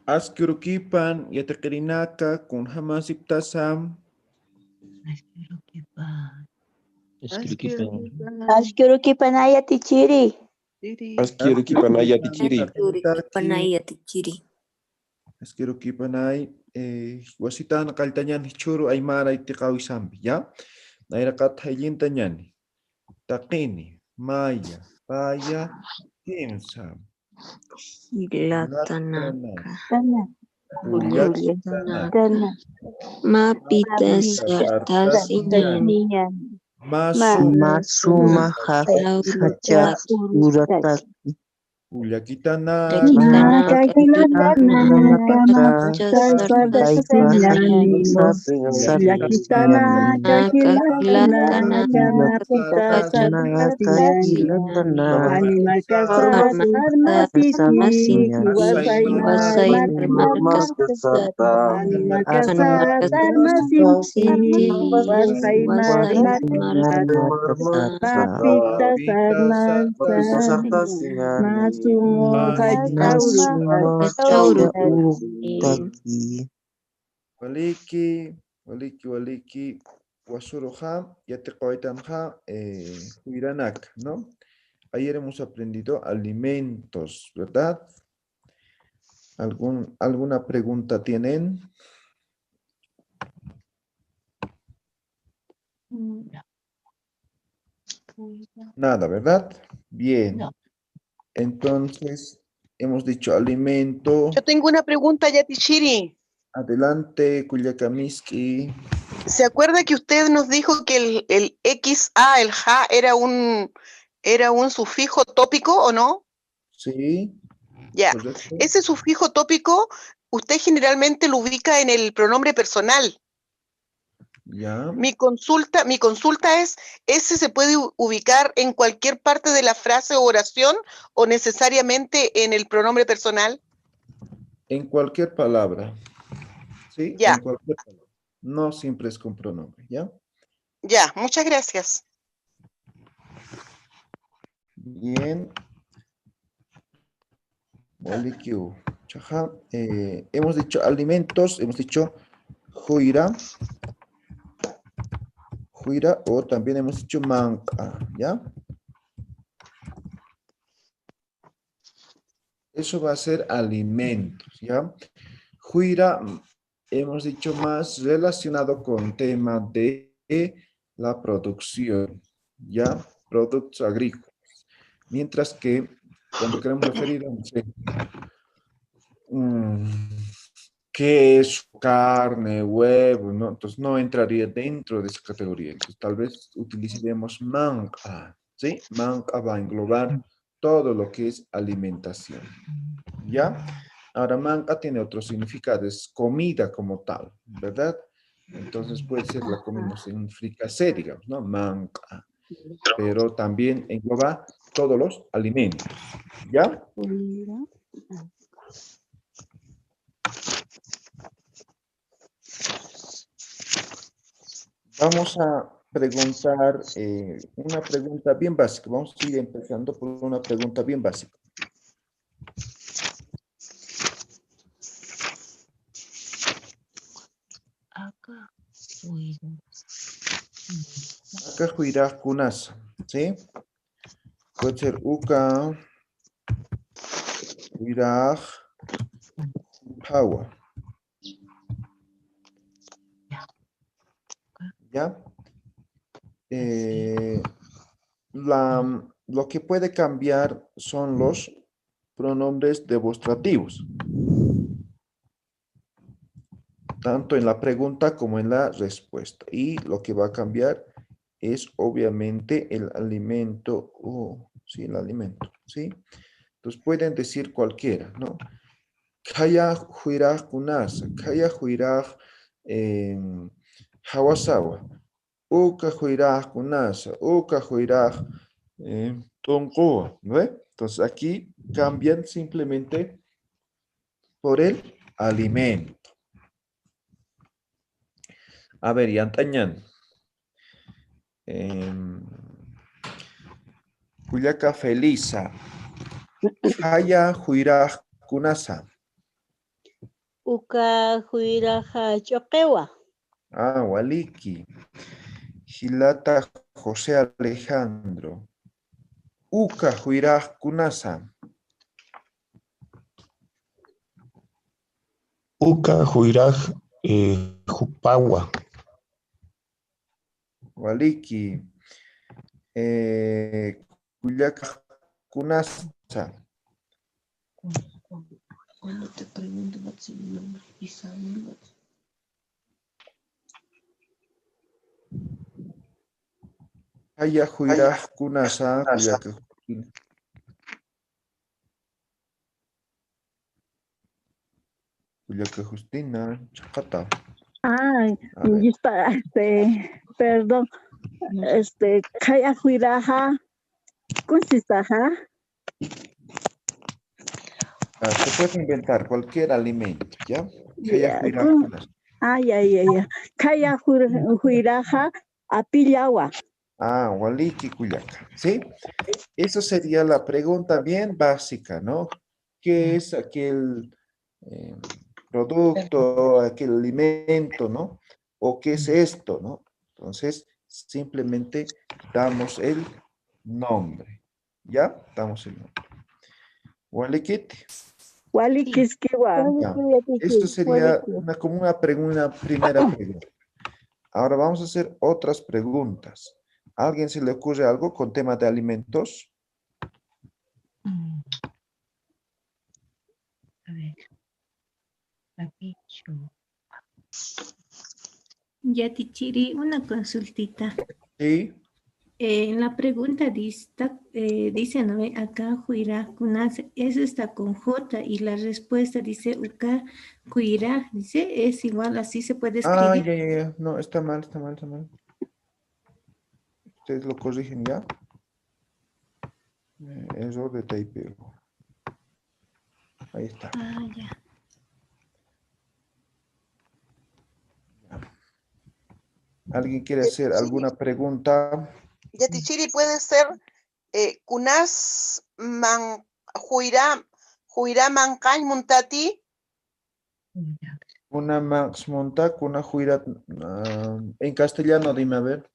Askurukipan yataqirinaka kunhamasiptasam. Ashkurukipanaya tichiri. Asquiruquipanaya tichiri. Panaya tichiri. Askurukipanay wasitan qaltañani churu aymara itiqawisampi, ya? Nayraqat hayllintañani. Taqini, maya, paya, kimsam. Hilatanaka. Pulyatanaka. Mapita sartasiñani. Masuma Hachurata. Pulyakitanaka. Waliki, wasuruja, yatiqoitamja, huiranak, ¿no? Ayer hemos aprendido alimentos, ¿verdad? ¿Alguna pregunta tienen? Nada, ¿verdad? Bien. Entonces, hemos dicho alimento. Yo tengo una pregunta, Yatichiri. Adelante, Kuyakamiski. ¿Se acuerda que usted nos dijo que el XA, el ja, era un sufijo tópico o no? Sí. Ya. Correcto. Ese sufijo tópico, usted generalmente lo ubica en el pronombre personal. Ya. Mi consulta es, ¿ese se puede ubicar en cualquier parte de la frase o oración o necesariamente en el pronombre personal? En cualquier palabra. Sí, Ya. en cualquier palabra. No siempre es con pronombre, ¿ya? Ya, muchas gracias. Bien. Molecule. Chaja. Hemos dicho alimentos, hemos dicho juira. Juira o también hemos dicho manca, ¿ya? Eso va a ser alimentos, ¿ya? Juira, hemos dicho más relacionado con tema de la producción, ¿ya? Productos agrícolas. Mientras que cuando queremos referir a, no sé, queso, carne, huevo, ¿no? Entonces no entraría dentro de esa categoría. Entonces tal vez utilicemos manca, ¿sí? Manca va a englobar todo lo que es alimentación, ¿ya? Ahora manca tiene otro significado, es comida como tal, ¿verdad? Entonces puede ser la comida, no sé, un fricasé, digamos, ¿no? Manca. Pero también engloba todos los alimentos, ¿ya? Vamos a preguntar una pregunta bien básica. Vamos a ir empezando por una pregunta bien básica. Acá juirá kunasa, ¿sí? Puede ser uka, juirá, hawa. ¿Ya? Lo que puede cambiar son los pronombres demostrativos, tanto en la pregunta como en la respuesta. Y lo que va a cambiar es obviamente el alimento, sí, el alimento, ¿sí? Entonces pueden decir cualquiera, ¿no? Kaya huiraj kunasa, kaya huiraj hawasawa, uka huiraj kunasa, uka huiraj tonqua, ¿no? Entonces aquí cambian simplemente por el alimento. A ver, Yantañan. Juliaca Felisa. Haya huiraj kunasa. Uka huiraja choquewa. Ah, Waliki. Gilata José Alejandro. Uka huiraj kunasa. Uka huiraj Jupawa. Waliki. Kuyaka kunasa. Cuando te preguntan así el nombre y saben. Haya huiraj kunasa. Kuyaka. Kuyaka Justina. Chacata. Ay, A ver. perdón, kaya huiraja, consistaja. Se puede inventar cualquier alimento, ¿ya? Haya huiraj kunasa. Ya. Kaya huiraja, apillawa. Ah, Waliki Kuyaka. ¿Sí? Esa sería la pregunta bien básica, ¿no? ¿Qué es aquel producto, aquel alimento, ¿no? ¿O qué es esto, no? Entonces, simplemente damos el nombre. ¿Ya? Damos el nombre. Walikit. Walikisquiwa. Ya. Esto sería como una primera pregunta. Ahora vamos a hacer otras preguntas. ¿A alguien se le ocurre algo con tema de alimentos? A ver. Papicho. Ya, Tichiri, una consultita. Sí. En la pregunta dice, ¿no? Acá, Juirá, Kunas, eso está con J y la respuesta dice Uka, Juirá, dice, es igual, así se puede Ah, escribir. ya. No, está mal. Ustedes lo corrigen ya. Error de typeo. Ahí está. Ah, ya. ¿Alguien quiere hacer alguna pregunta? Yatichiri puede ser Kunas Juirá Mancay Muntati. Una Max Montac, una Juirat. En castellano, dime a ver.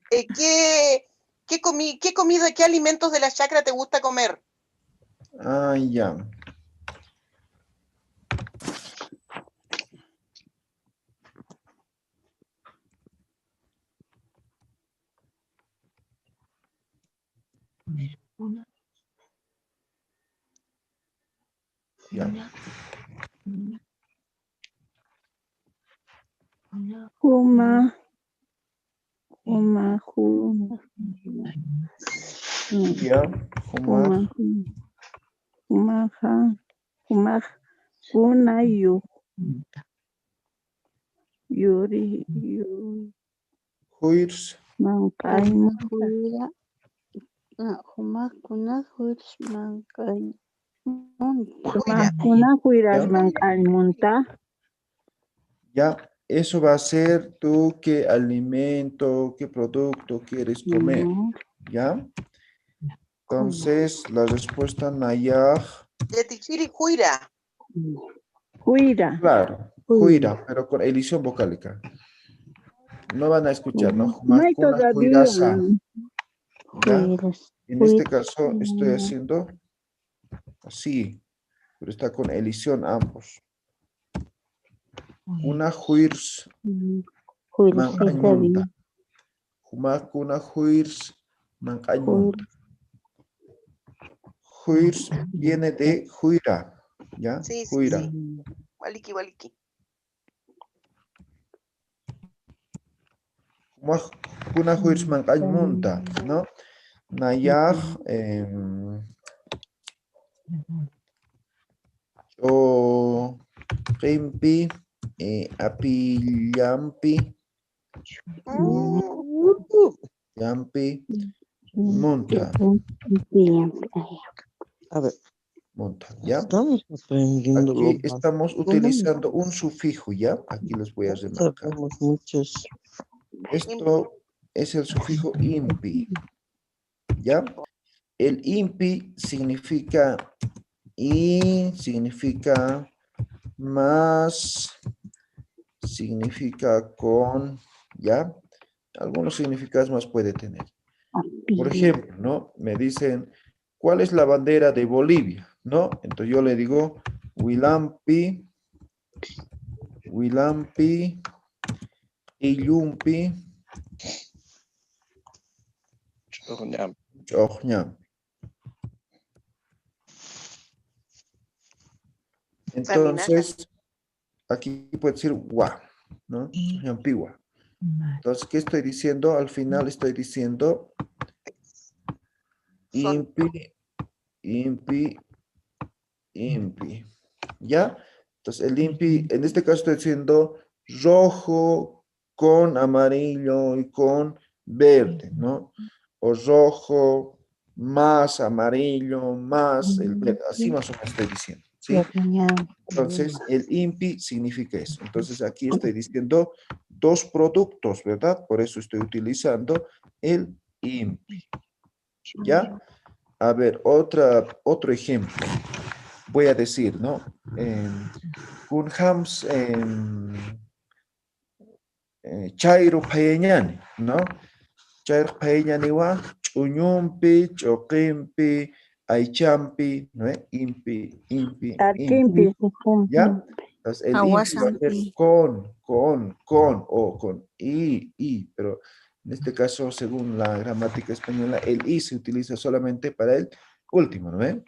¿Qué comida, qué alimentos de la chacra te gusta comer? Ah, ya. Ya. Huma. Ya. Kunayu. Yuri. Juirs. Mankay. Huiras mankay munta. Ya. Eso va a ser tú qué alimento, qué producto quieres comer. ¿Ya? Entonces, la respuesta Nayaj. Yatichiri Juira. Huira. Claro, Juira, pero con edición vocálica. No van a escuchar, ¿no? No hay todavía. ¿Ya? En este caso estoy haciendo así, pero está con edición ambos. Una Juirs Mancañmunta. Una Juirs Mancañmunta. Juirs viene de Juira, ¿ya? Sí, Juira. sí. Waliki. Una Juirs Mancañmunta, ¿no? Nayaj, o Rimpi, Apillampi, Yampi, Monta. A ver, Monta, ¿ya? estamos aprendiendo Aquí estamos utilizando un sufijo, ¿ya? Aquí les voy a remarcar. muchos. Esto es el sufijo impi, ¿ya? El impi significa más significa con, ¿ya? Algunos significados más puede tener. Por ejemplo, ¿no? Me dicen, ¿cuál es la bandera de Bolivia? ¿No? Entonces yo le digo, Huilampi, Illumpi, Chojñam. Entonces, aquí puede decir Wa, ¿no? Chojñampiwa. Entonces, ¿qué estoy diciendo? Al final estoy diciendo Impi, Impi. ¿Ya? Entonces, el impi, en este caso estoy diciendo rojo con amarillo y con verde, ¿no? O rojo más amarillo más el verde. Así más o menos estoy diciendo, ¿sí? Entonces, el impi significa eso. Entonces, aquí estoy diciendo dos productos, ¿verdad? Por eso estoy utilizando el impi. ¿Ya? A ver, otro ejemplo. Voy a decir, ¿no? Kunhams Chairo Payeñani, ¿no? Chairo Payeñani wa Chuñumpi, Choquimpi, Aychampi, ¿no? Impi. Tarquimpi. ¿Ya? Entonces, el impi va a ser con o con i, pero en este caso, según la gramática española, el i se utiliza solamente para el último, ¿no?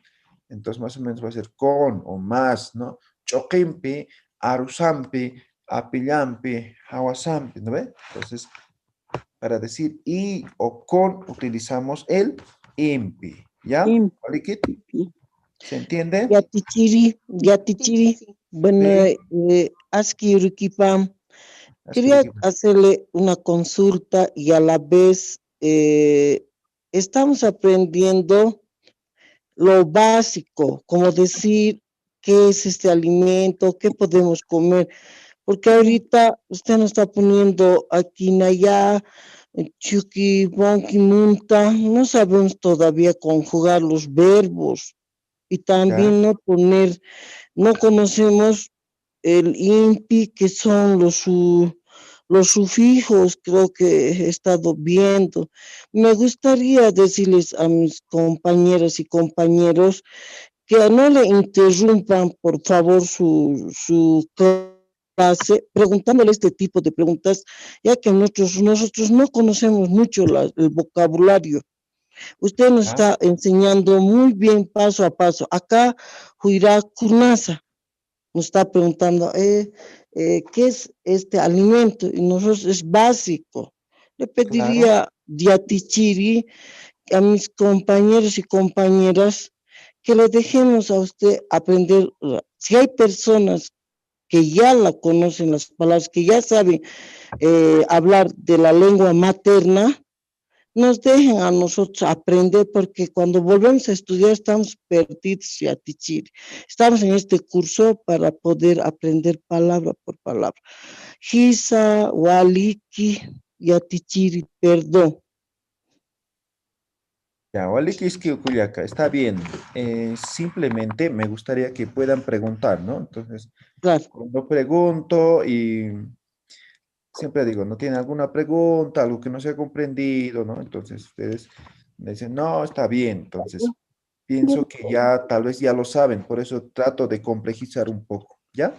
Entonces, más o menos va a ser con o más, ¿no? Choquimpi, Arusampi, Apillampi, Hawasampi, ¿no ve? Entonces, para decir i o con, utilizamos el impi, ¿ya? ¿Se entiende? Yatichiri. Bueno, Aski Urikipam. Quería hacerle una consulta y a la vez estamos aprendiendo lo básico, como decir qué es este alimento, qué podemos comer, porque ahorita usted nos está poniendo aquí, Naya, Chuki, Bonki, Munta, no sabemos todavía conjugar los verbos y también no conocemos el impi, que son los sufijos, creo que he estado viendo. Me gustaría decirles a mis compañeras y compañeros que no le interrumpan, por favor, su clase, preguntándole este tipo de preguntas, ya que nosotros no conocemos mucho el vocabulario. Usted nos está enseñando muy bien paso a paso. Acá, Huirá Kunasa nos está preguntando, ¿qué es este alimento? Y nosotros es básico. Le pediría Diatichiri a mis compañeros y compañeras que le dejemos a usted aprender. Si hay personas que ya la conocen las palabras, que ya saben hablar de la lengua materna, nos dejen a nosotros aprender, porque cuando volvemos a estudiar estamos perdidos y atichiri. Estamos en este curso para poder aprender palabra por palabra. Hisa, waliki y atichiri, perdón. Ya, Walikiski Ukuyaka, está bien. Simplemente me gustaría que puedan preguntar, ¿no? Entonces, cuando pregunto y siempre digo, ¿no tienen alguna pregunta, algo que no se ha comprendido, ¿no? Entonces ustedes me dicen, no, está bien. Entonces, pienso que ya tal vez ya lo saben, por eso trato de complejizar un poco, ¿ya?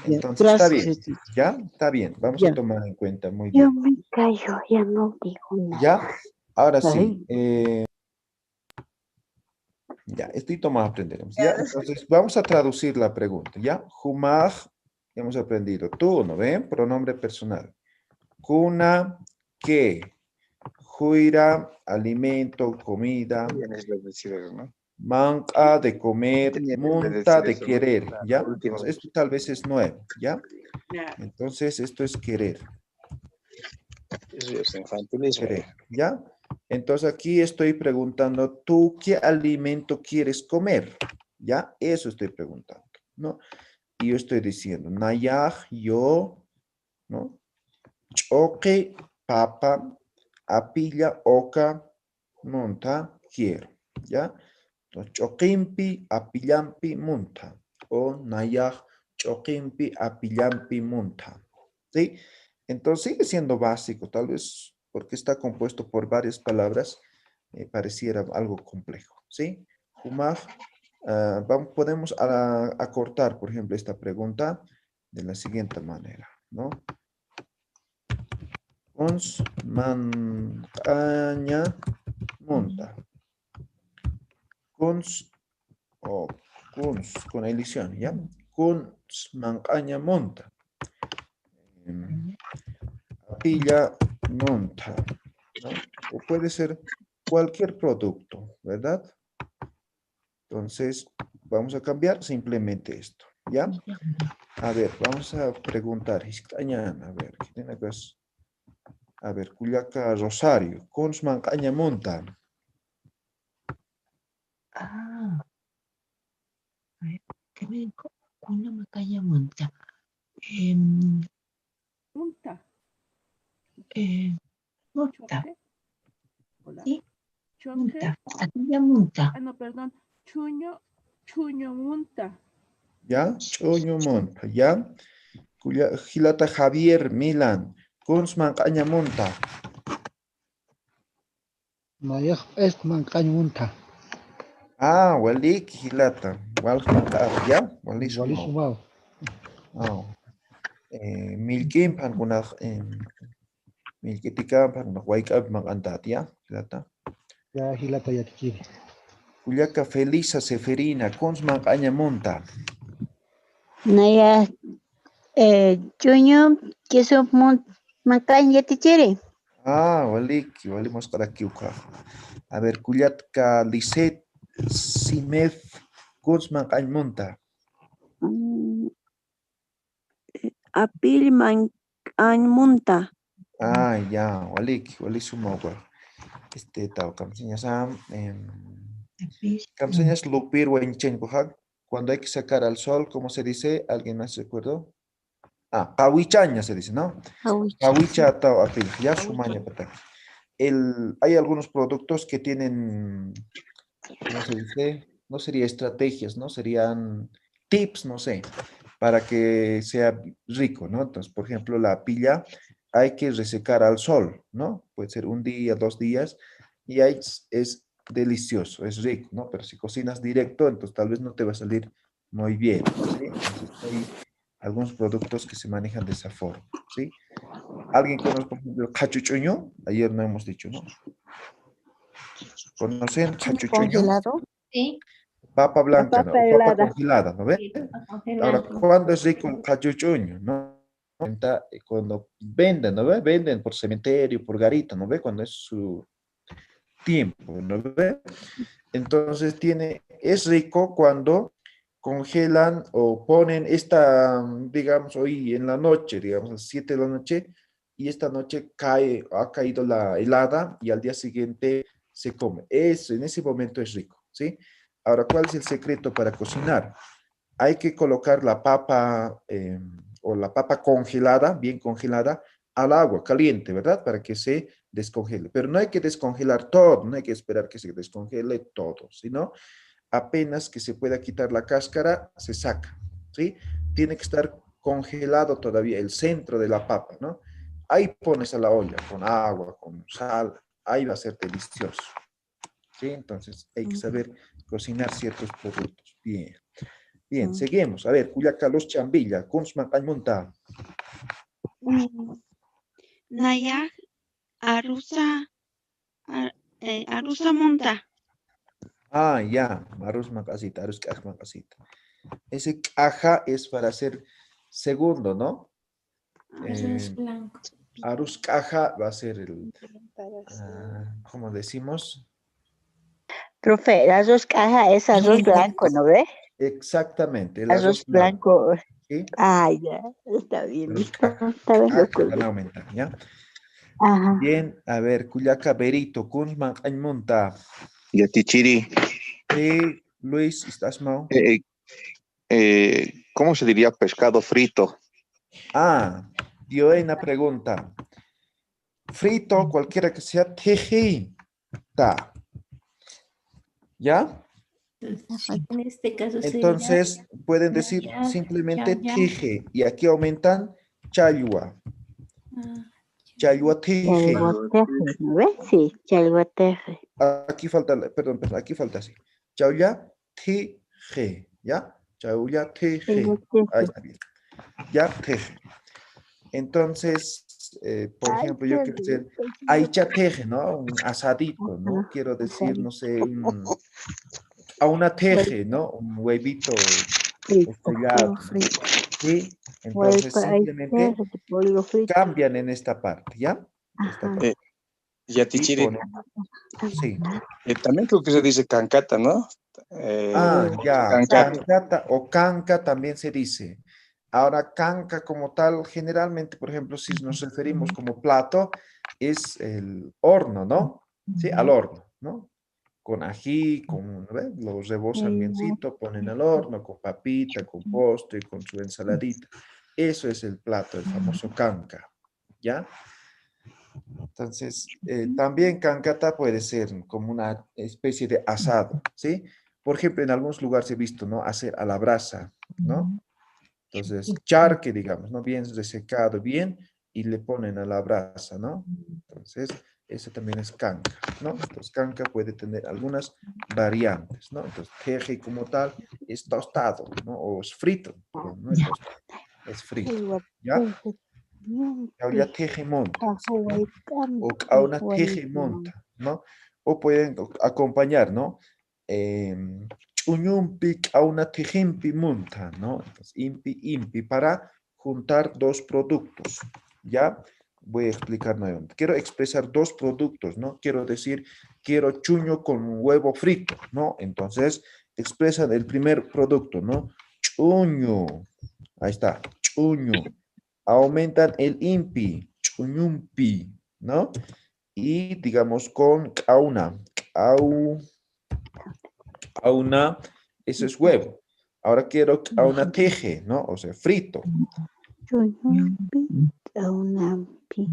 Entonces, está bien, ¿ya? Está bien, vamos a tomar en cuenta, muy bien. Yo me callo, ya no digo nada. ¿Ya? Ahora sí. Ya, estoy tomando aprenderemos, ¿ya? Entonces, vamos a traducir la pregunta, ¿ya? Humaj, hemos aprendido. Tú, ¿no ven? Pronombre personal. Kuna, ¿qué? Juira, alimento, comida. Manca, de comer. Munta, de querer, ¿ya? Entonces, esto tal vez es nuevo, ¿ya? Entonces, esto es querer. Querer, ¿ya? Entonces aquí estoy preguntando, ¿tú qué alimento quieres comer? ¿Ya? Eso estoy preguntando, ¿no? Y yo estoy diciendo, Nayaj, yo, ¿no? Choque, papa, apilla, oca, monta, quiero, ¿ya? Entonces, choquimpi, apillampi, monta. O Nayaj, choquimpi apillampi munta. ¿Sí? Entonces sigue siendo básico, tal vez porque está compuesto por varias palabras, pareciera algo complejo. ¿Sí? Humaj, podemos acortar, por ejemplo, esta pregunta de la siguiente manera, ¿no? Uns mancaña monta. Kuns o kuns con edición, ¿ya? Kuns mancaña monta. Pilla monta, ¿no? O puede ser cualquier producto, ¿verdad? Entonces, vamos a cambiar simplemente esto, ¿ya? A ver, vamos a preguntar. A ver, ¿qué tiene que ver? A ver, Cuyaca Rosario. Kuns mancaña monta. Ah, a ver, ¿qué me dijo? Una macaya monta. Munta. Monta. Sí, Choque. monta. Aquí ya monta. Ah, no, perdón. Chuño munta. ¿Ya? Choño monta, ¿ya? Gilata Javier Milan. Kuns mancaña monta. Mayak es mancaña munta. Ah, walik hilata. Wal manca, ¿ya? Wali Wali sumau. sumao. Ah. Milkim pan kunaj milkitika pan wake up mangantat, ¿ya? Hilata. Ya hilata ya tichiri. Kulyaka Felisa Seferina. Kuns mancaña monta. Naya, chuño, queso mancaña tichiri. Ah, wali mosqarakiuqa. A ver, Kulyatka Lisset Simef Kuns mancaña monta. Apil munta. Ah, ya, wali sumawar. Tao, kamseñasam, kamseñas lupir wenchen kuhak. Cuando hay que sacar al sol, ¿cómo se dice? ¿Alguien más se acuerda? Ah, kawichaña se dice, ¿no? Kawicha tao apil, ya sumaña pata. Hay algunos productos que tienen, ¿cómo se dice? No sería estrategias, ¿no? Serían tips, no sé, para que sea rico, ¿no? Entonces, por ejemplo, la pilla hay que resecar al sol, ¿no? Puede ser un día, 2 días, y ahí es delicioso, es rico, ¿no? Pero si cocinas directo, entonces tal vez no te va a salir muy bien, ¿sí? Entonces, hay algunos productos que se manejan de esa forma, ¿sí? ¿Alguien conoce, por ejemplo, el cachuchuño? Ayer no hemos dicho, ¿no? ¿Conocen cachuchuño? Congelado. Sí. Papa blanca, La ¿no? papa O papa helada. congelada, ¿no ve? Sí, papa Ahora, congelado. ¿cuándo es rico el cachuchuño, no? Cuando venden, ¿no ve? Venden por cementerio, por garita, ¿no ve? Cuando es su tiempo, ¿no ve? Entonces es rico cuando congelan o ponen digamos, hoy en la noche, digamos, a las 7 de la noche, y esta noche ha caído la helada y al día siguiente se come. Eso, en ese momento es rico, ¿sí? Ahora, ¿cuál es el secreto para cocinar? Hay que colocar la papa o la papa congelada, bien congelada, al agua caliente, ¿verdad? Para que se descongele. Pero no hay que descongelar todo, no hay que esperar que se descongele todo, sino apenas que se pueda quitar la cáscara, se saca, ¿sí? Tiene que estar congelado todavía el centro de la papa, ¿no? Ahí pones a la olla con agua, con sal, ahí va a ser delicioso, ¿sí? Entonces hay que saber cocinar ciertos productos. Bien. Bien, seguimos. A ver, Cuyaca Los Chambilla, Kunsman Monta. Naya, arusa monta. Ah, ya, arroz macasita, arroz macasita. Ese caja es para hacer segundo, ¿no? Arroz blanco. Arroz caja va a ser ¿cómo decimos? Profe, el arroz caja es arroz blanco, ¿no ve? Exactamente, el Arroz blanco. ¿sí? Ah, ya, está bien, Arroz listo. caja. Esta vez lo Van colgué. a aumentar, ¿ya? Ajá. Bien, a ver, Cuyaca Berito, Kunsman Monta. Yatichiri, Sí, Luis, ¿estás mal? ¿Cómo se diría pescado frito? Ah, yo hay una pregunta. Frito, cualquiera que sea, tejita. ¿Ya? Entonces, en este caso sería Entonces, pueden decir Nayar, simplemente Chaya. tije. Y aquí aumentan chayua. Chayua tije. Chalhuateje, ¿no ves? Sí, chalhuateje. Aquí falta, perdón, aquí falta así. Chauya tije. ¿Ya? Chauya tije. Ahí está bien. Ya teje. Entonces, por ejemplo, yo quiero decir, aicha teje, ¿no? Un asadito, ¿no? Quiero decir, no sé, a una teje, ¿no? Un huevito estrellado. Sí, entonces simplemente cambian en esta parte, ¿ya? Esta parte. Yatichiri. Sí. También creo que se dice cancata, ¿no? Ya, Cancata. cancata o canca también se dice. Ahora, canca como tal, generalmente, por ejemplo, si nos referimos como plato, es el horno, ¿no? Sí, al horno, ¿no? Con ají, con, ¿ves? Lo rebosan biencito, ponen al horno, con papita, con postre, con su ensaladita. Eso es el plato, el famoso canca, ¿ya? Entonces, también cancata puede ser como una especie de asado, ¿sí? Por ejemplo, en algunos lugares he visto, ¿no? Hacer a la brasa, ¿no? Entonces, charque, digamos, ¿no? Bien resecado, bien, y le ponen a la brasa, ¿no? Entonces, eso también es canca, ¿no? Entonces, canca puede tener algunas variantes, ¿no? Entonces, teje como tal es tostado, ¿no? O es frito, pero no es tostado, es frito, ¿ya? Ya teje monta, ¿no? O una teje monta, ¿no? O pueden acompañar, ¿no? Uñumpi a una tejimpi monta, ¿no? Entonces, impi, para juntar dos productos, ¿ya? Voy a explicar nuevamente. Quiero expresar dos productos, ¿no? Quiero decir, quiero chuño con huevo frito, ¿no? Entonces, expresan el primer producto, ¿no? Chuño. Ahí está, chuño. Aumentan el impi, chuñumpi, ¿no? Y digamos con kauna, kauna, eso es huevo. Ahora quiero kauna teje, ¿no? O sea, frito.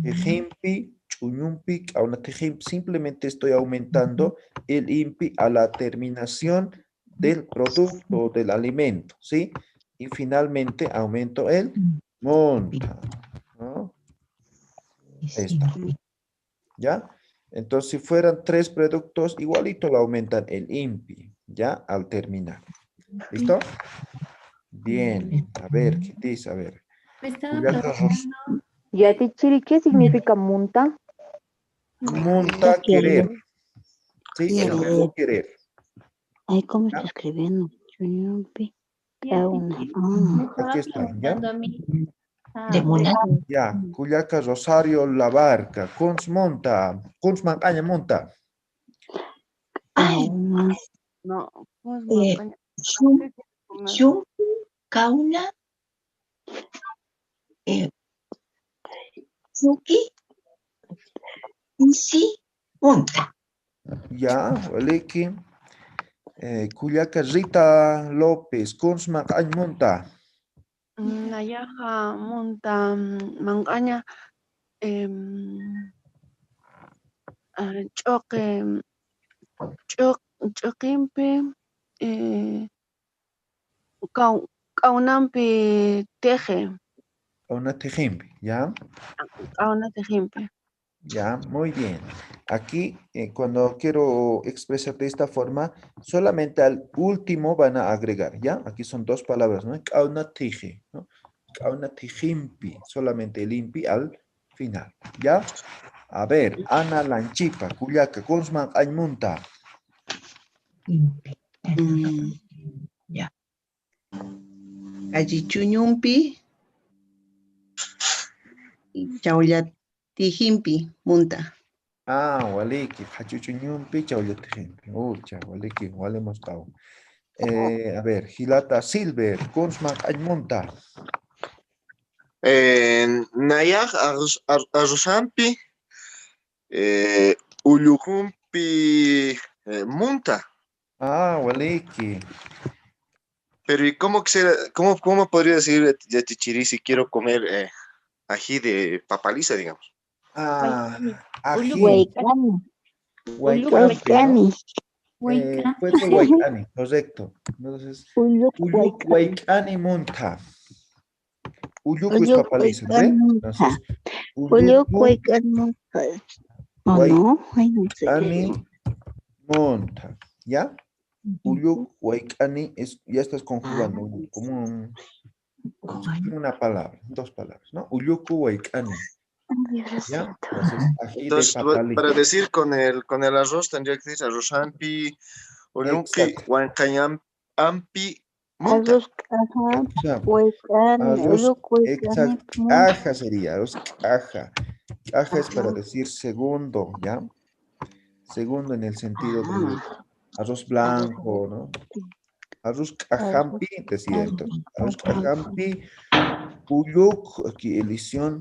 Tejimpi, chuñumpi, kauna tejimpi. Simplemente estoy aumentando el impi a la terminación del producto, del alimento, ¿sí? Y finalmente aumento el monta, ¿no? Esto. ¿Ya? Entonces, si fueran tres productos, igualito lo aumentan el INPI, ¿ya? Al terminar. ¿Listo? Bien. A ver, ¿qué dice? A ver. Me estaba Julián preguntando. Yatichiri, ¿qué significa munta? Monta querer. Sí, el verbo querer. Ay, ¿cómo está escribiendo? Chuñumpi. Me estaba Aquí está, ¿ya? preguntando a mí. De Mona. Ya. Cuyaca, Rosario, La Barca. Cons monta. Cons mancaña monta. No, pues Shun, Kauna, Suki, Isi, Monta. Ya, Waleki. Cuyaca, Rita López. Cons mancaña monta. Nayaja monta mangaña choquimpe kaunampi teje Una tejimpi, ¿ya? kauna tejimpe. Ya, muy bien. Aquí, cuando quiero expresar de esta forma, solamente al último van a agregar, ¿ya? Aquí son dos palabras, ¿no? Kauna tije, ¿no? Kauna tijimpi, solamente el impi al final, ¿ya? A ver, Ana Lanchipa, Cuyaca, Consman, Aymunta. Ya. Allí Chuñumpi, Chaulatijimpi, Munta. Waliki, Hachuchuñumpi, Chaulatijimpi. Ucha, Waliki, igual hemos estado. A ver, Gilata Silver, Consman, Aymunta. Nayaj Arrosampi, Ulujumpi Munta. Waliki. Pero ¿y cómo podría decir Yatichiri si quiero comer ají de papaliza, digamos? Ají. Huaycani. Huaycampi, ¿no? Puede ser Waikani, correcto. Entonces, Uyuk Waikani Munta. Uyuku es papaliza, ¿ve? Entonces, Uyuku Waikani Munta. ¿Ya? Uyuk Waikani es, ya estás conjugando como una palabra, dos palabras, ¿no? Uyuku Waikani. ¿Ya? Entonces, para decir con el arroz tendría que decir arroz ampi, unuki, huancayam, ampi, monta. Arroz, exacto. Caja sería, arroz caja. Caja es para decir segundo, ¿ya? Segundo en el sentido de arroz blanco, ¿no? Arroz cajampi, decía entonces. Arroz cajampi, uyuk, aquí elición,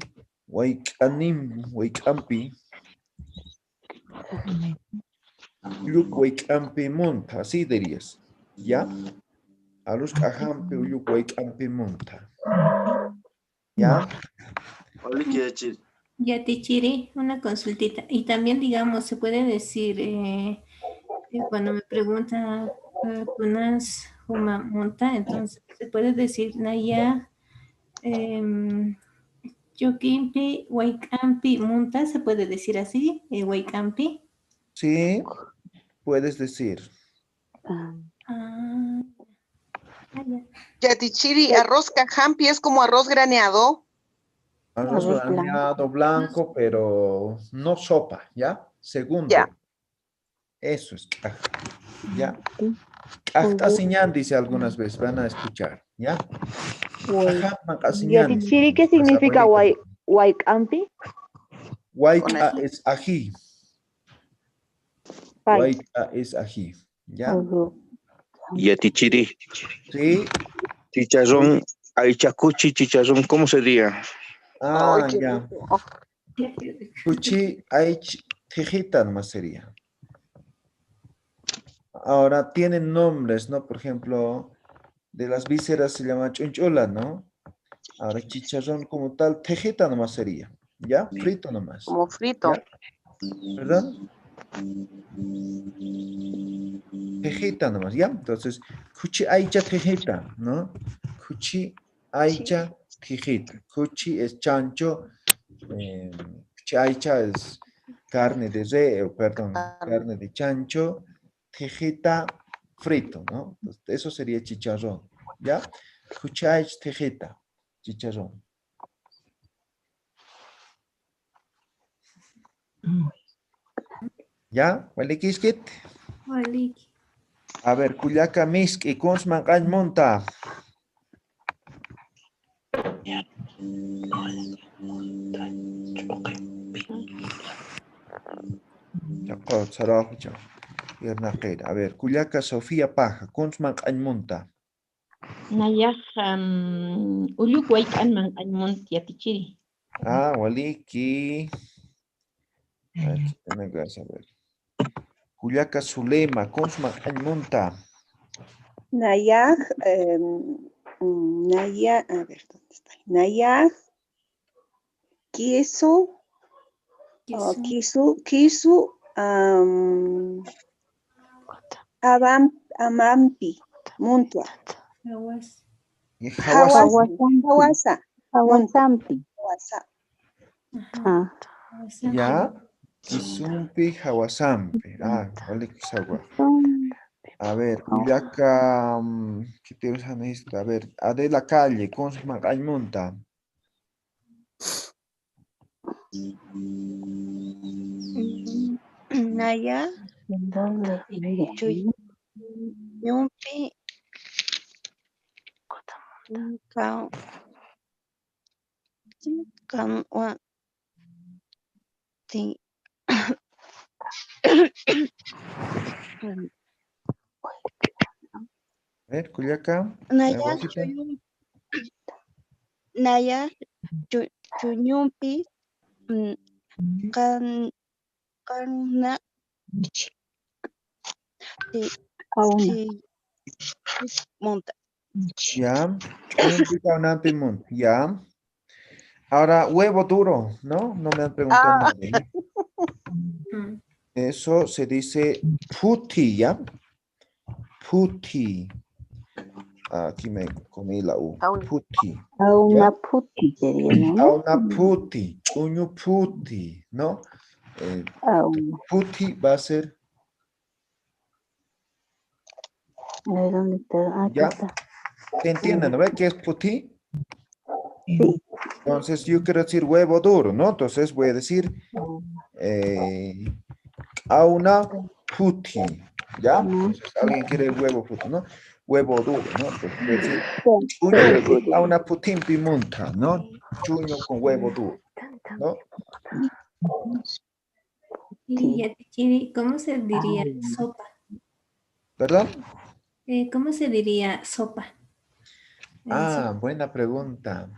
waikanim, waikampi. Uyuk waikampi monta, así dirías, ¿ya? Arroz cajampi, uyuk waikampi monta. ¿Ya? Ya te chiré una consultita. Y también, digamos, se puede decir, cuando me pregunta unas monta, entonces se puede decir Naya, Yokimpi, Waikampi, monta, se puede decir así, Waikampi. Sí, puedes decir. Yatichiri, arroz cajampi es como arroz graneado. Arroz graneado blanco, pero no sopa, ¿ya? Segundo. Ya. Eso es caja, ¿ya? Cajtasiñán dice algunas veces, van a escuchar, ¿ya? Yatichiri, ¿qué significa Waikampi? Waika es ají. Waika es ají, ¿ya? Yatichiri. Sí. Chicharrón, aichacuchi, chicharrón, ¿cómo sería? Ah, ya. Cuchi, aich, tejita nomás sería. Ahora tienen nombres, ¿no? Por ejemplo, de las vísceras se llama chunchula, ¿no? Ahora chicharrón como tal, tejita nomás sería, ¿ya? Frito nomás. Como frito. ¿Ya? ¿Verdad? Tejita nomás, ¿ya? Entonces, cuchi aicha tejita, ¿no? Cuchi aicha tejita. Cuchi es chancho, cuchi aicha es carne de perdón, carne de chancho, tejita frito, ¿no? Entonces, eso sería chicharrón, ¿ya? Cuchi aicha tejita, chicharrón. ¿Ya? ¿Vale, Kiskit? Vale. A ver, Cuyaca Miski, Consman Monta. A ver, Cuyaca Sofía Paja, Consman Monta. Nayaj uluk waykanman aymunt yatichiri. Ah, Waliki. A ver. Cuyaca Zulema, Consman Monta. Nayaj, Nayaj, a ver, ¿dónde está? Nayaj, Kisu, Amampi, Muntua. Hawasampi. Ya, Kizumpi, Hawasampi. Ah, vale, Kisagua. A ver, Cuyaca, ¿qué te usan esto? A ver, de la calle, Consman Monta. Naya, Yumpi, A ver, Cuyaca. Naya, Chuyumpi, Karna, Monta. Ya, ya. Ahora, huevo duro, ¿no? No me han preguntado nada. Eso se dice puti, ¿ya? Puti. Aquí me comí la U. Puti. Auna puti sería, ¿no? Auna puti. Uñu puti, ¿no? Puti va a ser. A ver, ¿dónde está? Aquí ¿Ya? está. ¿Te entienden? ¿No ves qué es puti? Sí. Entonces yo quiero decir huevo duro, ¿no? Entonces voy a decir auna puti, ¿ya? Entonces, alguien quiere el huevo puti, ¿no? Huevo duro, ¿no? Entonces voy a decir chuño auna putin pimunta, ¿no? Chuño con huevo duro, ¿no? Y ¿cómo se diría sopa? ¿Verdad? ¿Cómo se diría sopa? Ah, buena pregunta.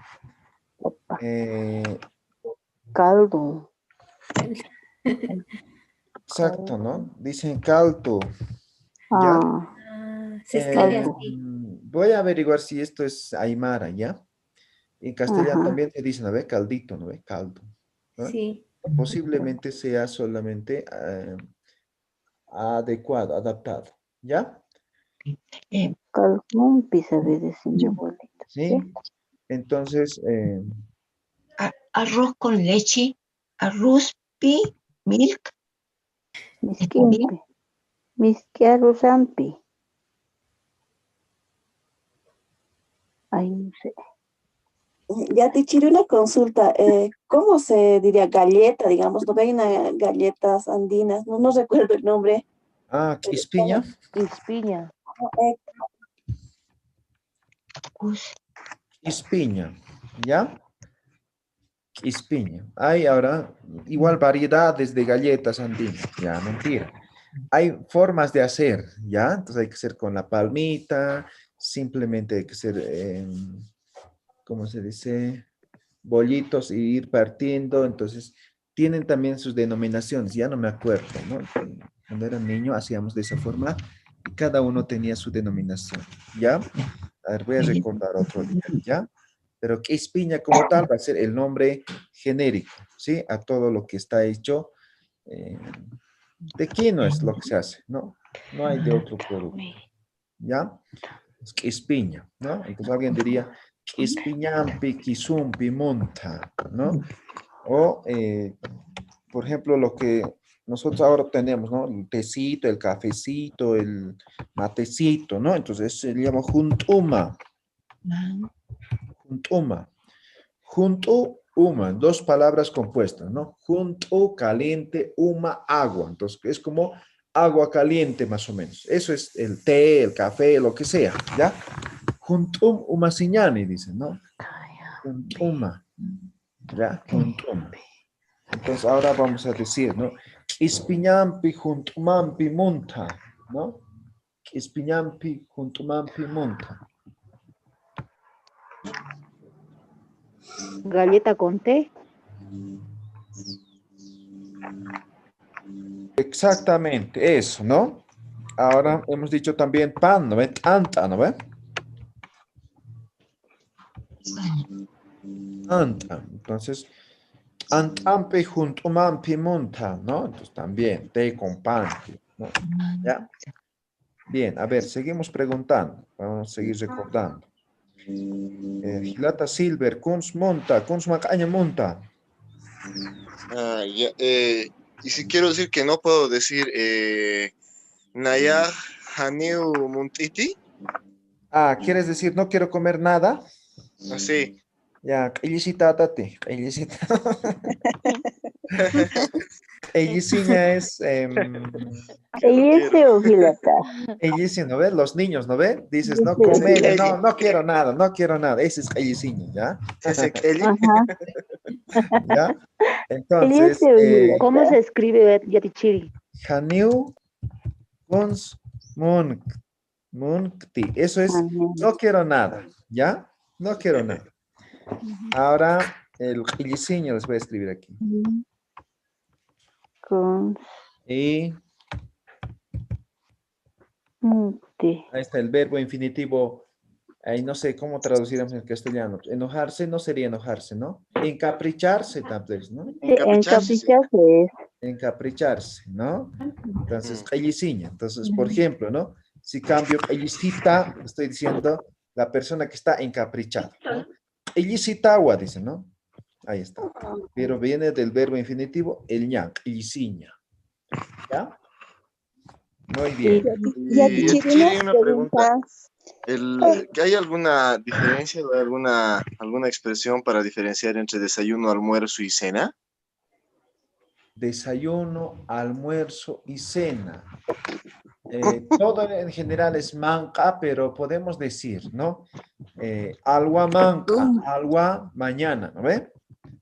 Caldo. Exacto, ¿no? Dicen caldo. ¿Ya? Se escribe así. Voy a averiguar si esto es aymara, ¿ya? En castellano también se dice, ¿no ve? Caldito, ¿no ve? Caldo, ¿no? Sí. Posiblemente sea solamente adecuado, adaptado, ¿ya? Calmumpi, sabe decir mi abuelita. ¿Sí? Entonces, Arroz con leche, arroz pi, milk. Misquimpi. Misquiarusampi. Ay, no sé. Ya te tiré una consulta. ¿Cómo se diría galleta, digamos? No hay una galletas andinas, no recuerdo el nombre. Quispiña. Quispiña. Quispiña, ¿ya? Quispiña. Hay ahora igual variedades de galletas andinas, ya, mentira. Hay formas de hacer, ¿ya? Entonces hay que hacer con la palmita, simplemente hay que hacer, ¿cómo se dice? Bollitos y ir partiendo, entonces tienen también sus denominaciones, ya no me acuerdo, ¿no? Cuando era niño hacíamos de esa forma y cada uno tenía su denominación, ¿ya? A ver, voy a recordar otro día, ¿ya? Pero quispiña como tal va a ser el nombre genérico, ¿sí? A todo lo que está hecho de quinoa es lo que se hace, ¿no? No hay de otro producto, ¿ya? Es quispiña, ¿no? Entonces alguien diría, quispiñampi, quisumpi, monta, ¿no? O, por ejemplo, lo que nosotros ahora tenemos, ¿no? El tecito, el cafecito, el matecito, ¿no? Entonces se llama juntuma. Juntuma. Junto, uma, dos palabras compuestas, ¿no? Junto, caliente, uma, agua. Entonces es como agua caliente más o menos. Eso es el té, el café, lo que sea, ¿ya? Juntum, uma siñani, dicen, ¿no? Juntuma, ¿ya? Juntuma. Entonces ahora vamos a decir, ¿no? Ispiñampi, juntumampi, munta, ¿no? Ispiñampi, juntumampi, munta. Galleta con té. Exactamente, eso, ¿no? Ahora hemos dicho también pan, ¿no ve? Tanta, ¿no ve? Anta. Entonces, antampe junto mampi monta, ¿no? Entonces también, té con pan, ¿no? ¿Ya? Bien, a ver, seguimos preguntando. Vamos a seguir recordando. Gilata Silver, Kunz monta, Kunz macaña monta. Y si quiero decir que no puedo decir Naya Haneu Muntiti. ¿Quieres decir no quiero comer nada? Así. Ya, ellicita, tate, ellicita. Elliciña es... Ellice o Gilata. Ellicina, ¿no ves? Los niños, ¿no ves? Dices, no comer, no quiero nada, no quiero nada. Ese es elliciña, ¿ya? ¿Ya? Entonces... ¿Cómo se escribe Yatichiri? Haniu Guns Munkti. Eso es, no quiero nada, ¿ya? No quiero nada. Ahora, el illicinio les voy a escribir aquí. Y ahí está el verbo infinitivo. Ahí no sé cómo traduciremos en castellano. Enojarse no sería enojarse, ¿no? Encapricharse tal vez, ¿no? Encapricharse es. encapricharse, ¿no? Entonces, q'ellisiña. Entonces, por ejemplo, ¿no? Si cambio q'ellisita, estoy diciendo la persona que está encaprichada, ¿no? Q'ellisitawa, dice, ¿no? Ahí está. Pero viene del verbo infinitivo, el ña, q'ellisiña. ¿Ya? Muy bien. Y Tichiri, una pregunta. ¿Que hay alguna diferencia o alguna expresión para diferenciar entre desayuno, almuerzo y cena? Desayuno, almuerzo y cena. Todo en general es manca, pero podemos decir, ¿no? Alwa manca, alwa mañana, ¿no ve?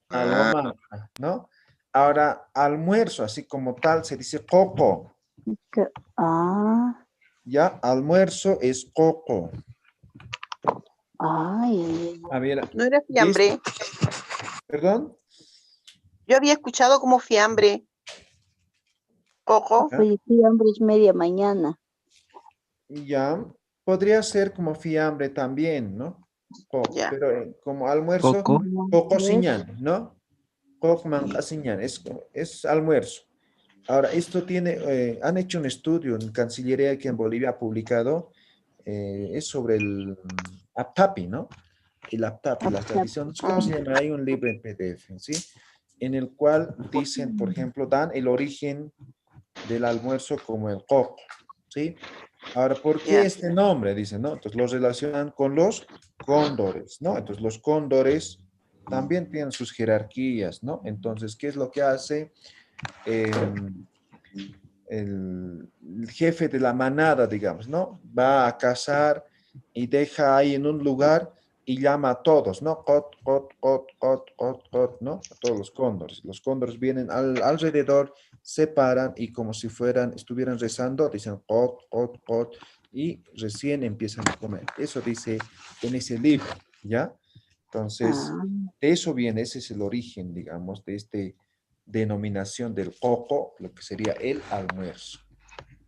Alwa manca, ¿no? Ahora, almuerzo, así como tal, se dice coco. Ya, almuerzo es coco. A ver, ¿No era fiambre? ¿Perdón? Yo había escuchado como fiambre. Coco. Oye, fiambre es media mañana. Ya, podría ser como fiambre también, ¿no? Coco, pero como almuerzo, coco siñán, ¿no? Coco manca siñán, es almuerzo. Ahora, esto tiene, han hecho un estudio en Cancillería que en Bolivia ha publicado, es sobre el Aptapi, ¿no? El Aptapi, las tradiciones, ¿cómo se llama? Hay un libro en PDF, ¿sí? En el cual dicen, por ejemplo, dan el origen del almuerzo como el coco, ¿sí? Ahora, ¿por qué este nombre? Dicen, ¿no? Entonces, los relacionan con los cóndores, ¿no? Entonces, los cóndores también tienen sus jerarquías, ¿no? Entonces, ¿qué es lo que hace el jefe de la manada, digamos, ¿no? Va a cazar y deja ahí en un lugar y llama a todos, ¿no? Cot, cot, cot, cot, cot, cot, ¿no? A todos los cóndores. Los cóndores vienen alrededor, se paran y como si estuvieran rezando, dicen cot, cot, cot, y recién empiezan a comer. Eso dice en ese libro, ¿ya? Entonces, de eso viene, ese es el origen, digamos, de este denominación del coco, lo que sería el almuerzo.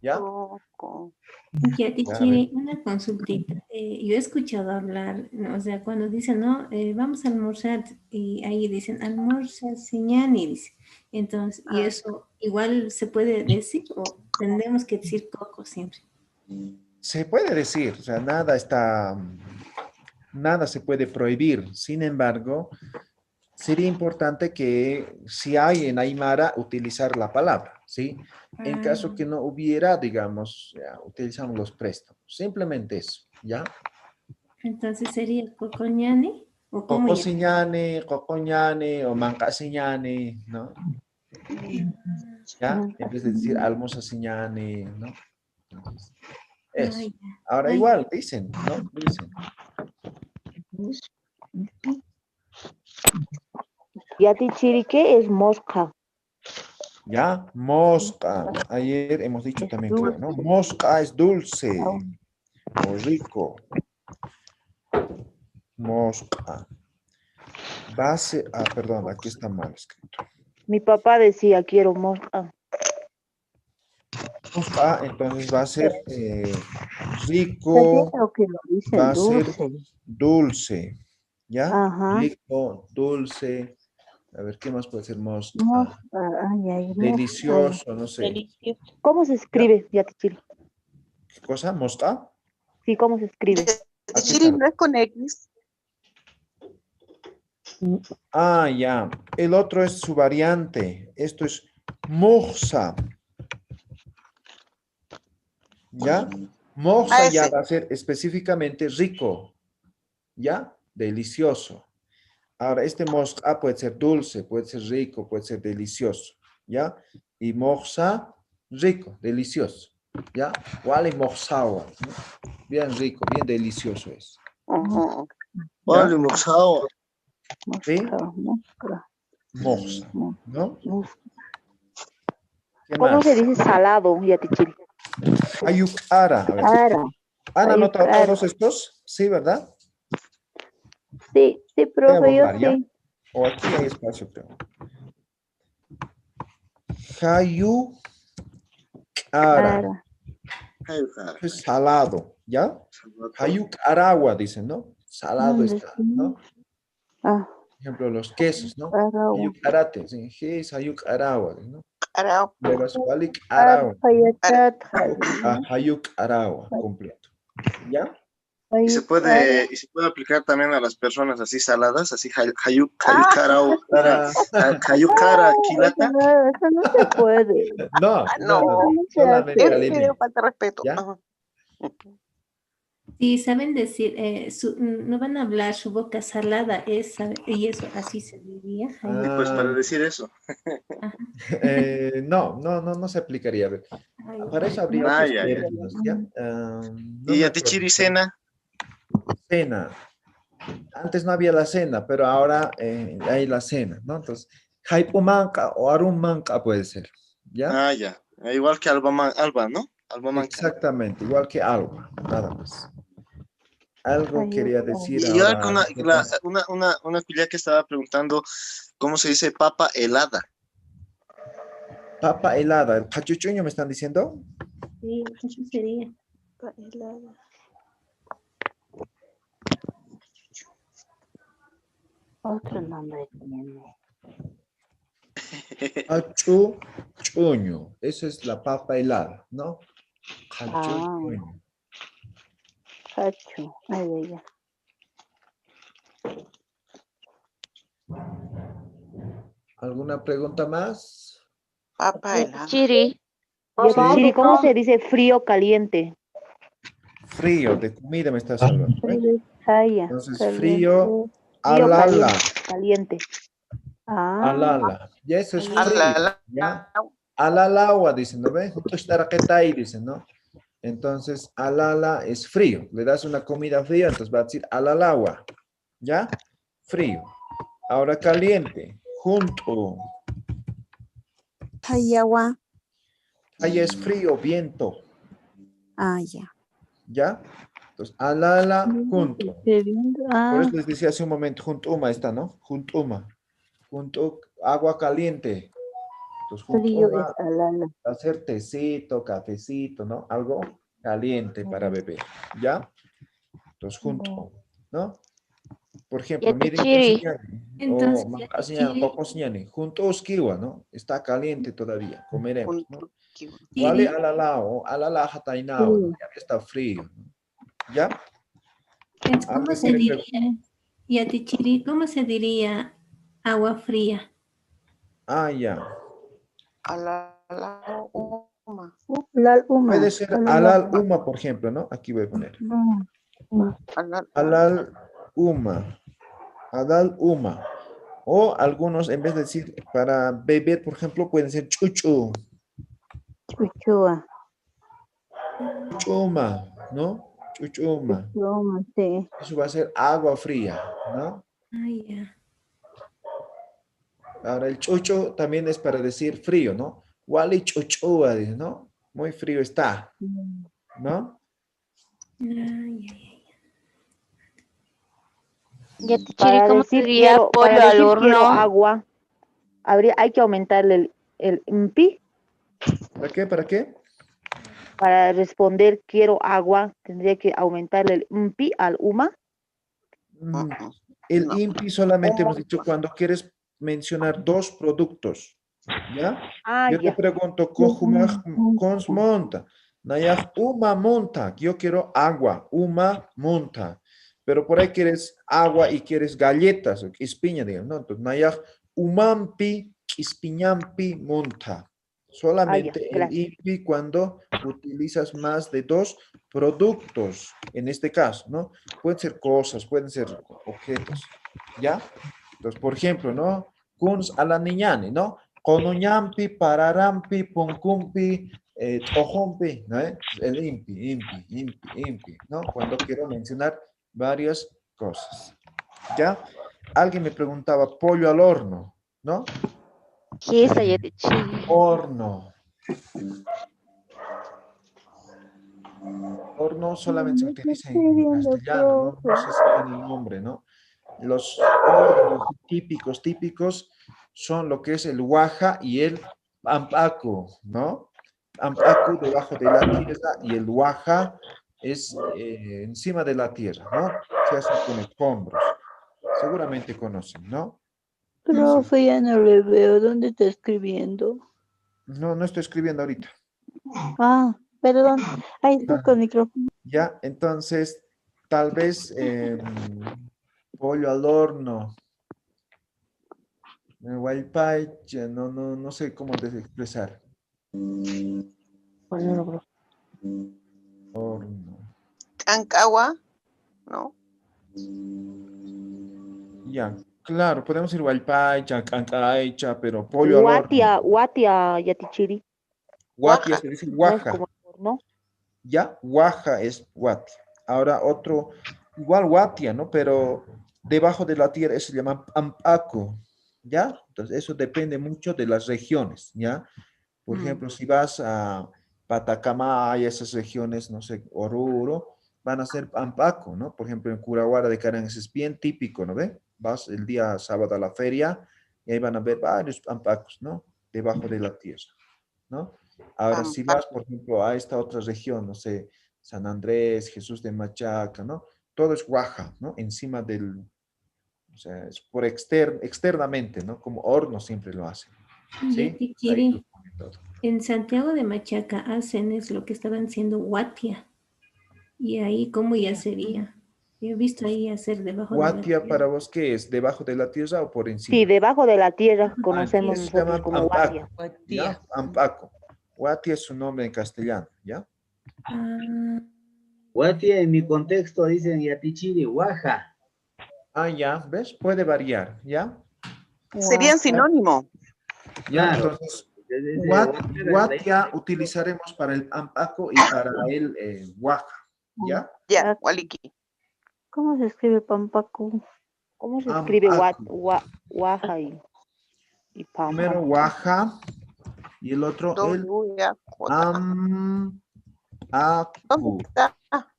¿Ya? Ya, Tichiri, una consultita. Yo he escuchado hablar, ¿no? O sea, cuando dicen, no, vamos a almorzar, y ahí dicen, almuerza, señani, dice. Entonces, ¿y eso igual se puede decir o tendremos que decir coco siempre? Se puede decir, o sea, nada se puede prohibir. Sin embargo, sería importante que si hay en Aymara, utilizar la palabra, ¿sí? En caso que no hubiera, digamos, ya, utilizamos los préstamos. Simplemente eso, ¿ya? Entonces sería cocoñani o cómo Cocosiñane, cocoñane o mancasiñane, ¿no? ¿Ya? En vez de decir almozasiñane, ¿no? Entonces, eso. Ahora igual, dicen, ¿no? Dicen. Ya, Tichiri, ¿qué es mosca? Ya, mosca. Ayer hemos dicho también, creo, ¿no? Mosca es dulce o rico. Mosca. Base, perdón, aquí está mal escrito. Mi papá decía, quiero mosca. Mosca, entonces va a ser rico, va a ser dulce, ¿ya? Rico, dulce. A ver, ¿qué más puede ser mosca? Delicioso, no sé. ¿Cómo se escribe, ya, Tichiri? ¿Qué cosa? ¿Mosca? Sí, ¿cómo se escribe? Tichiri no es con X. Ah, ya. El otro es su variante. Esto es moxa. ¿Ya? Moxa ya va a ser específicamente rico. ¿Ya? Delicioso. Ahora, este moxa puede ser dulce, puede ser rico, puede ser delicioso. ¿Ya? Y moxa, rico, delicioso. ¿Ya? Wale moxawa. Bien rico, bien delicioso es. Wale moxawa. ¿Sí? Moxa, ¿no? ¿Cómo se dice salado, ya, Tichiri? Ayukara. A ver. ¿Han anotado todos estos? Sí, ¿verdad? Sí, profe, yo sí. O aquí hay espacio, creo. Hayukara. Es salado, ¿ya? Hayukarawa, dicen, ¿no? Salado está, ¿no? ejemplo, los quesos, ¿no? Arawa. Hayuk arate, ¿sí? His hayuk arawa, ¿no? Arao. Luego es walik arawa. Hayatat. Hayuk arawa, completo. ¿Ya? Y se puede aplicar también a las personas así saladas, así hayukara, hayukara, kilata. Eso no se puede. No, No, solamente es alimento. falta de respeto. ¿Ya? Ajá. Sí, saben decir, no van a hablar su boca salada, y eso así se diría. Pues para decir eso. No se aplicaría. Para eso habría otros ya. términos, ¿ya? ¿Y me a tichiri acuerdo. cena? Cena. Antes no había la cena, pero ahora hay la cena, ¿no? Entonces, haipumanca o arumanca puede ser, ¿ya? Ya. Igual que alba, ¿no? Alba manca. Exactamente, igual que alba, nada más. Algo quería decir Y ahora. una culia que estaba preguntando, ¿cómo se dice papa helada? Papa helada, el pachuchuño me están diciendo. Sí, eso sería. Otro nombre tiene. Pachuchuño, esa es la papa helada, ¿no? Pachuchuño. Hachu. Ay. ¿Alguna pregunta más? Papa helada. Chiri. Chiri, ¿cómo se dice frío caliente? Frío, de comida me estás hablando. Entonces, frío, Frío alala. caliente. Alala. Ya eso es frío. Alala. ¿Ya? Alalawa, dicen, ¿no ven? Justo estar ahí, dicen, ¿no? Entonces, alala es frío. Le das una comida fría, entonces va a decir alalawa. ¿Ya? Frío. Ahora caliente. Junto. Hayawa. Ahí es frío, viento. Ya. ¿Ya? Entonces, alala, junto. Por eso les decía hace un momento, juntuma está, ¿no? Juntuma. Junto, agua caliente. Entonces, juntuma, hacer tecito, cafecito, ¿no? Algo caliente para beber, ¿ya? Entonces, junto, ¿no? Por ejemplo, miren, junto osquiwa, ¿no? Está caliente todavía, comeremos, ¿no? Vale alala jatainao, ¿no? Ya está frío, ¿no? ¿Ya? ¿Cómo se diría? Y a tichiri, ¿cómo se diría agua fría? Ya. Alal uma. Puede ser alal uma, por ejemplo, ¿no? Aquí voy a poner. Alal uma. Alal uma. O algunos, en vez de decir para beber, por ejemplo, pueden ser chuchu. Chuchua. Chuchuma, ¿no? Chuchuma. Sí. Eso va a ser agua fría, ¿no? Ya. Ahora el chucho también es para decir frío, ¿no? Wali chuchua, ¿no? Muy frío está, ¿no? Para ¿cómo decir sería quiero, pollo para al decir horno? quiero agua, hay que aumentarle el mpi. ¿Para qué? ¿Para qué? Para responder quiero agua, tendría que aumentarle el mpi al uma. El impi solamente hemos dicho cuando quieres mencionar dos productos, ¿ya? Yo te pregunto, ¿cómo cons monta? Nayaj uma monta, yo quiero agua, uma monta. Pero por ahí quieres agua y quieres galletas, o ispiña, digamos, ¿no? Entonces, nayaj umampi, ispiñampi monta. Solamente el impi cuando utilizas más de dos productos, en este caso, ¿no? Pueden ser cosas, pueden ser objetos, ¿ya? Entonces, por ejemplo, ¿no? Kuns a la niñani, ¿no? Conuñampi, pararampi, puncumpi, ojompi, ¿no? El impi, ¿no? Cuando quiero mencionar varias cosas, ¿ya? Alguien me preguntaba pollo al horno, ¿no? ¿Qué es allá de Horno. Horno solamente se utiliza en castellano, no sé si tiene el nombre, ¿no? Los hornos típicos son lo que es el huaja y el ampaco, ¿no? Ampaco debajo de la tierra y el huaja es encima de la tierra, ¿no? Se hace con escombros. Seguramente conocen, ¿no? Profe, ya no le veo. ¿Dónde está escribiendo? No, no estoy escribiendo ahorita. Ah, perdón. Ahí está con micrófono. Ya, entonces, tal vez pollo al horno. Huaypaya, no sé cómo expresar. Horno. Ancagua, ¿no? Ya, claro, podemos ir huaypaya, cancaicha, pero pollo al horno. Watia, Yatichiri. Guatia se dice No es guaja. como, ¿no? Ya, guaja es guatia. Ahora otro, igual guatia, ¿no? Pero debajo de la tierra se llama ampaco, ¿ya? Entonces eso depende mucho de las regiones, ¿ya? Por ejemplo, si vas a Patacamay, esas regiones, no sé, Oruro, van a ser ampaco, ¿no? Por ejemplo, en Curaguara de Carangas es bien típico, ¿no ve? Vas el día sábado a la feria y ahí van a ver varios ampacos, ¿no? Debajo de la tierra, ¿no? Ahora, si vas, por ejemplo, a esta otra región, no sé, San Andrés, Jesús de Machaca, ¿no? Todo es guaja, ¿no? Encima del, o sea, es por externamente, ¿no? Como horno siempre lo hacen. ¿Sí? Yatichiri, en Santiago de Machaca hacen es lo que estaban haciendo Watia. Y ahí, ¿cómo ya sería? Yo he visto ahí hacer debajo de la Guatia tierra. para vos, ¿qué es? ¿Debajo de la tierra o por encima? Sí, debajo de la tierra conocemos Eso se llama nosotros como Watia. ampaco, ¿ya? Ampaco. Guatia es su nombre en castellano, ¿ya? Guatia en mi contexto dicen Yatichiri, Guaja. Ah, ya, ¿ves? Puede variar, ¿ya? Serían sinónimo. Ya, Claro. entonces, guatia utilizaremos para el ampaco y para el guaja, ¿ya? Ya, Waliki. ¿Cómo se escribe Pampacu? ¿Cómo se escribe Waja y Pampa? Primero guaja y el otro el ampacu.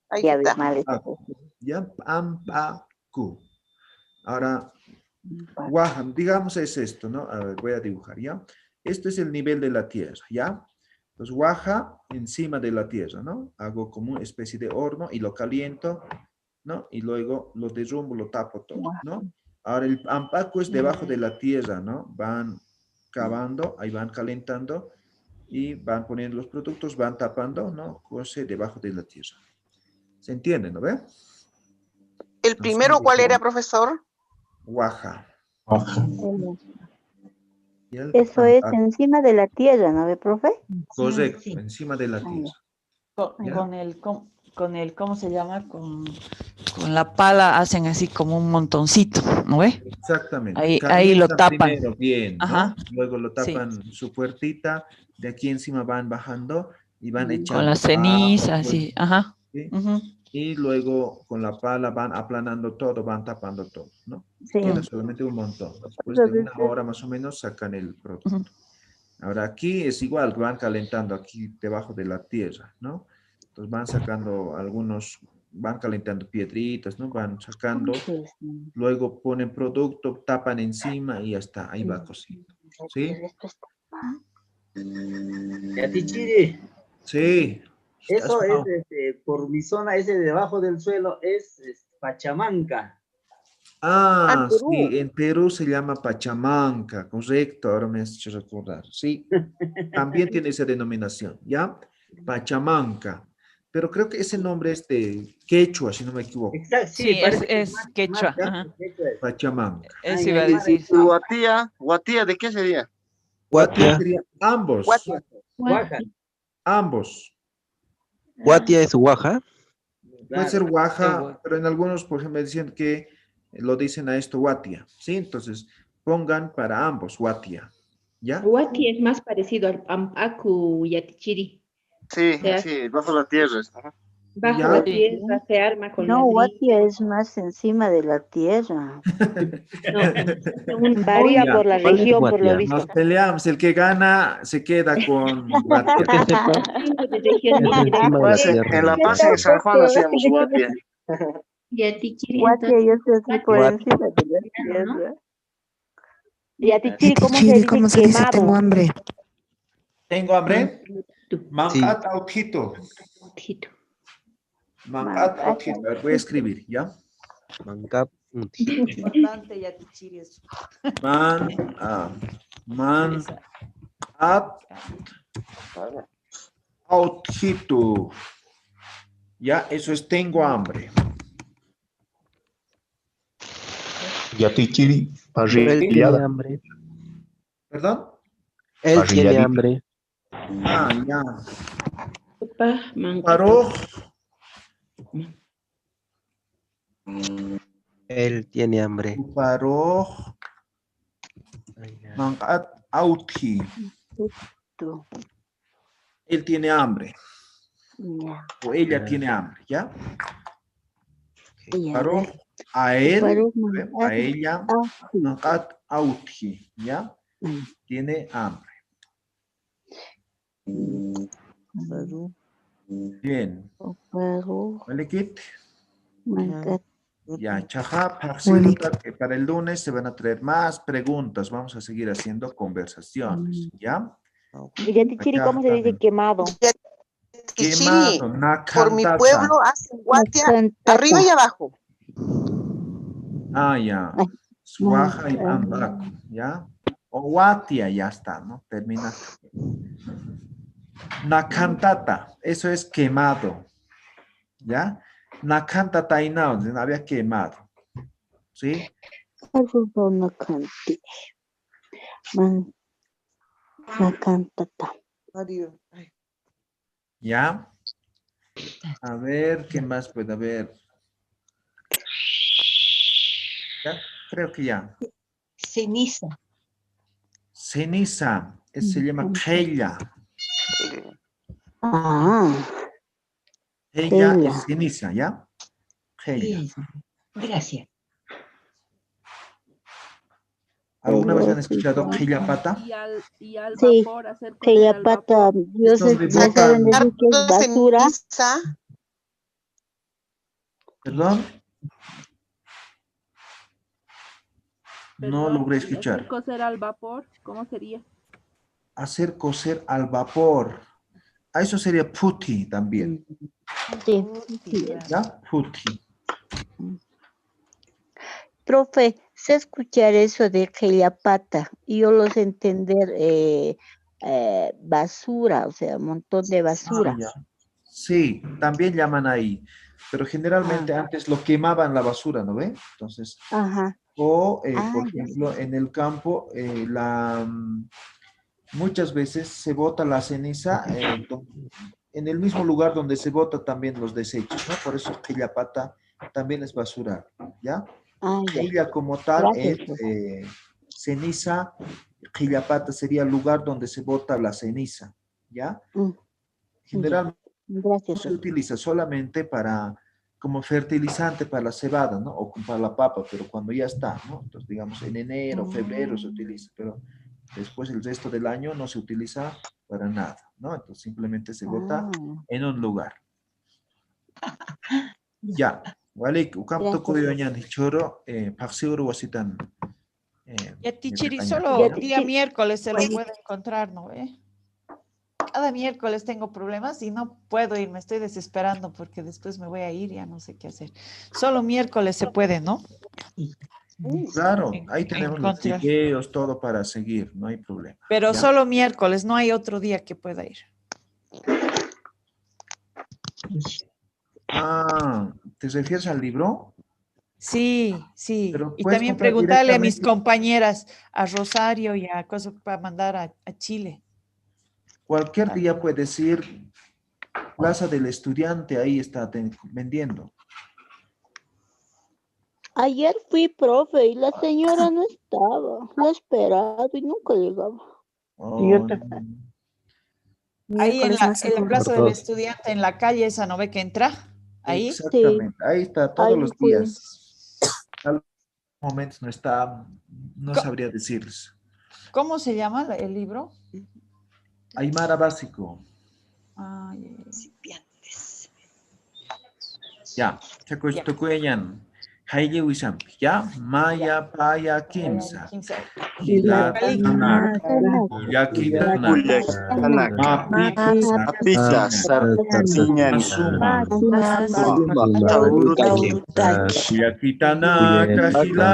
Ahí está. Ya, ampacu. Ahora, guaja, digamos es esto, ¿no? A ver, voy a dibujar, ¿ya? Esto es el nivel de la tierra, ¿ya? Entonces, guaja encima de la tierra, ¿no? Hago como una especie de horno y lo caliento, ¿no? Y luego lo derrumbo, lo tapo todo, ¿no? Ahora, el ampaco es debajo de la tierra, ¿no? Van cavando, ahí van calentando y van poniendo los productos, van tapando, ¿no? Cose debajo de la tierra. ¿Se entiende, no ve? ¿El primero cuál era, profesor? Guaja. Eso es encima de la tierra, ¿no ve, profe? Correcto, encima de la tierra. Con el, ¿cómo se llama? Con la pala hacen así como un montoncito, ¿no ve? Exactamente. Ahí lo tapan. Primero bien, ¿no? Ajá. Luego lo tapan su puertita, de aquí encima van bajando y van echando. Con la ceniza, así, ajá. ¿Sí? Y luego con la pala van aplanando todo, van tapando todo, ¿no? Sí. Queda solamente un montón. Después de una hora más o menos sacan el producto. Ahora aquí es igual, van calentando aquí debajo de la tierra, ¿no? Entonces van sacando algunos, van calentando piedritas, ¿no? Van sacando, luego ponen producto, tapan encima y ya está, ahí va cociendo. ¿Sí? Yatichiri. Sí. Eso es, por mi zona, ese debajo del suelo es Pachamanca. Ah, sí, en Perú se llama Pachamanca, correcto, ahora me has hecho recordar. Sí, también tiene esa denominación, ¿ya? Pachamanca. Pero creo que ese nombre es de quechua, si no me equivoco. Exacto, sí, es quechua. Ajá. Pachamanca. Eso iba a decir. Guatía, ¿de qué sería? Guatía sería ambos. Guaja. Ambos. Guatia es Guaja. Puede ser Guaja, pero en algunos, por ejemplo, dicen que lo dicen a esto Guatia, ¿sí? Entonces, pongan para ambos Guatia, ¿ya? Guatia es más parecido al Pampacu Yatichiri. Sí, sí, bajo la tierra. Bajo la tierra se arma con no, Guatia es más encima de la tierra. Varía por la región, por lo visto. Nos peleamos, el que gana se queda con Guatia. En La Paz y en San Juan hacíamos Guatia. Guatia yo estoy por encima de la tierra. Yatichiri, ¿cómo se dice? Tengo hambre. ¿Tengo hambre? Mancat autito. Mancat autito. Voy a escribir, ¿ya? Mancat Importante, Yatichiri. Eso. Autito. Ya, eso es tengo hambre. Yatichiri, Él tiene parrillada. hambre. ¿Perdón? Él tiene Parrilladita. hambre. Ya. Sopa, manguito. Paroj. Él tiene hambre. Paroj. Mangat auti. Él tiene hambre. O ella tiene hambre, ¿ya? Paroj. A él, a ella, mangat auti, ¿ya? Tiene hambre. Bien. ¿Vale, Kit? Ya, chaja, que para el lunes se van a traer más preguntas. Vamos a seguir haciendo conversaciones, ¿ya? Yatichiri, ¿cómo se dice quemado? Yatichiri, Quemado, por mi nakantata. pueblo hacen guatia arriba y abajo. Ya. Suaja y ambaco, ¿ya? O guatia, ya está, ¿no? Termina. Nakantata, eso es quemado, ¿ya? Nakantata y no había quemado, ¿sí? ¿Ya? A ver, ¿qué más puede haber? ¿Ya? Creo que ya. Ceniza. Ceniza, eso se llama Keila. Ella es ceniza, ¿ya? Keila. Gracias. ¿Alguna vez han escuchado Keila pata? Y al Sí, vapor, hacer que cocer ya al pata, vapor. yo sé, donde me saben botan- decir que es basura. ¿Perdón? No Perdón, logré y hacer escuchar. cocer al vapor, ¿cómo sería? Hacer cocer al vapor. Eso sería puti también. Sí. ¿Ya? Puti. Profe, sé escuchar eso de pata y yo los entender basura, o sea, un montón de basura. Ya. Sí, también llaman ahí. Pero generalmente antes lo quemaban la basura, ¿no ve? Entonces, Ajá. o por Ya. ejemplo, en el campo, muchas veces se bota la ceniza en el mismo lugar donde se bota también los desechos, ¿no? Por eso pata también es basurar, ¿ya? Ella como tal Gracias, es ceniza, pata sería el lugar donde se bota la ceniza, ¿ya? Generalmente Gracias. se utiliza solamente para, como fertilizante para la cebada, ¿no? O para la papa, pero cuando ya está, ¿no? Entonces, digamos, en enero, febrero se utiliza, pero después el resto del año no se utiliza para nada, ¿no? Entonces simplemente se bota en un lugar. Ya, ¿vale? Ukamto kuyoñan hichoro, paxiuro wasitan. Yatichiri, solo día miércoles se lo puede encontrar, ¿no ve? Cada miércoles tengo problemas y no puedo ir, me estoy desesperando porque después me voy a ir, ya no sé qué hacer. Solo miércoles se puede, ¿no? Claro, ahí tenemos los encontrar. videos, todo para seguir, no hay problema. Pero ¿ya? solo miércoles, no hay otro día que pueda ir. ¿Te refieres al libro? Sí, sí. Pero Y puedes también comprar preguntarle a mis directamente. compañeras, a Rosario y a cosas para mandar a Chile. Cualquier día puedes ir, Plaza del Estudiante, ahí está vendiendo. Ayer fui, profe, y la señora no estaba. La he esperado y nunca llegaba. Ahí en la Plaza Por del dos. Estudiante, en la calle esa, ¿no ve que entra? Ahí. Exactamente, ahí está todos Ahí los fui. días. Algunos momentos no está, no sabría decirles. ¿Cómo se llama el libro? Aymara Básico. Ya, chaco esto cuellan. Haile Wisampi, ya, Maya Paya Kimsa, Kimsa. Hilatanak, Kuyakitanak, Mapita, Sartiñan, Suma, Kuyakitanak,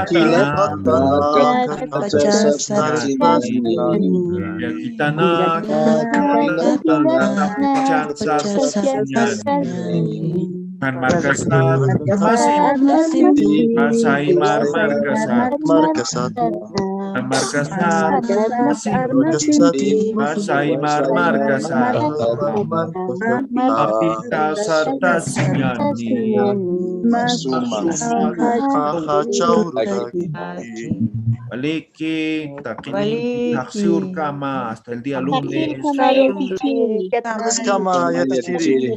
Hilatanak, Kuyakitanak, Kan markasat, masai markasat, kan markasat, masai markasat, apita sarta sinyani, Waliki, takin, taksiur kama hasta el día lunes. Kama, ya te chiri.